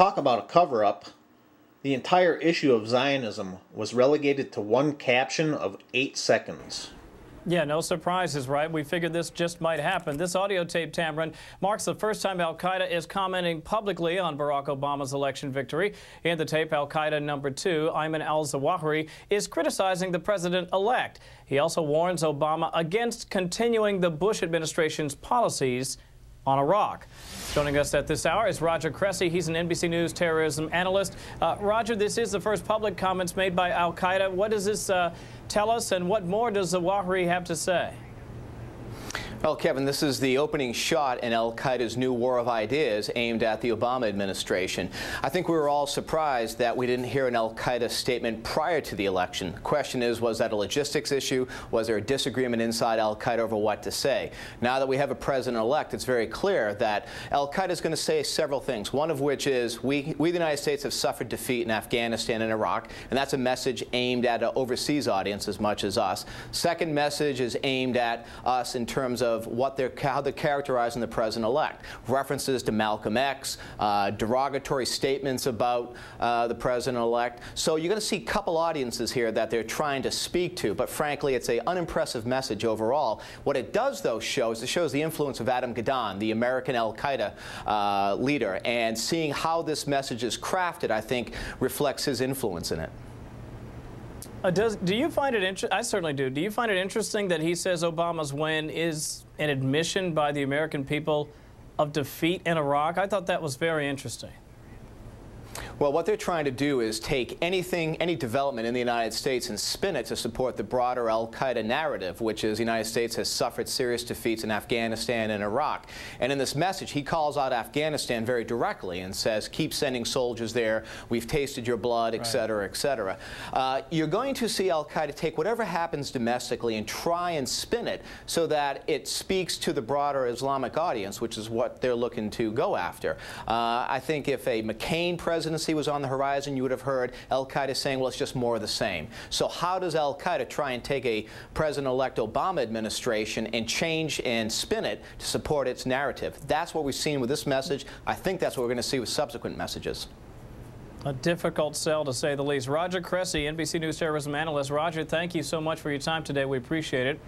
Talk about a cover-up. The entire issue of Zionism was relegated to one caption of 8 seconds. Yeah, no surprises, right? We figured this just might happen. This audio tape, Tamron, marks the first time al-Qaeda is commenting publicly on Barack Obama's election victory. In the tape, al-Qaeda #2, Ayman al-Zawahiri, is criticizing the president-elect. He also warns Obama against continuing the Bush administration's policies on Iraq. Joining us at this hour is Roger Cressy. He's an NBC News terrorism analyst. Roger, this is the first public comments made by al-Qaeda. What does this tell us, and what more does Zawahiri have to say? Well, Kevin, this is the opening shot in al-Qaeda's new war of ideas aimed at the Obama administration. I think we were all surprised that we didn't hear an al-Qaeda statement prior to the election. The question is, was that a logistics issue? Was there a disagreement inside al-Qaeda over what to say? Now that we have a president-elect, it's very clear that al-Qaeda is going to say several things, one of which is we the United States have suffered defeat in Afghanistan and Iraq, and that's a message aimed at an overseas audience as much as us. Second message is aimed at us in terms of how they're characterizing the president-elect. References to Malcolm X, derogatory statements about the president-elect. So you're going to see a couple audiences here that they're trying to speak to, but frankly, it's an unimpressive message overall. What it does, though, shows the influence of Adam Gaddan, the American al-Qaeda leader, and seeing how this message is crafted, I think, reflects his influence in it. Do you find it interesting? I certainly do. Do you find it interesting that he says Obama's win is an admission by the American people of defeat in Iraq? I thought that was very interesting. Well, what they're trying to do is take any development in the United States and spin it to support the broader al-Qaeda narrative, which is the United States has suffered serious defeats in Afghanistan and Iraq. And in this message, he calls out Afghanistan very directly and says, keep sending soldiers there, we've tasted your blood, et cetera, et cetera. You're going to see al-Qaeda take whatever happens domestically and try and spin it so that it speaks to the broader Islamic audience, which is what they're looking to go after. I think if a McCain presidency was on the horizon, you would have heard al-Qaeda saying, well, it's just more of the same. So how does al-Qaeda try and take a President-elect Obama administration and change and spin it to support its narrative? That's what we've seen with this message. I think that's what we're going to see with subsequent messages. A difficult sell, to say the least. Roger Cressy, NBC News terrorism analyst. Roger, thank you so much for your time today. We appreciate it.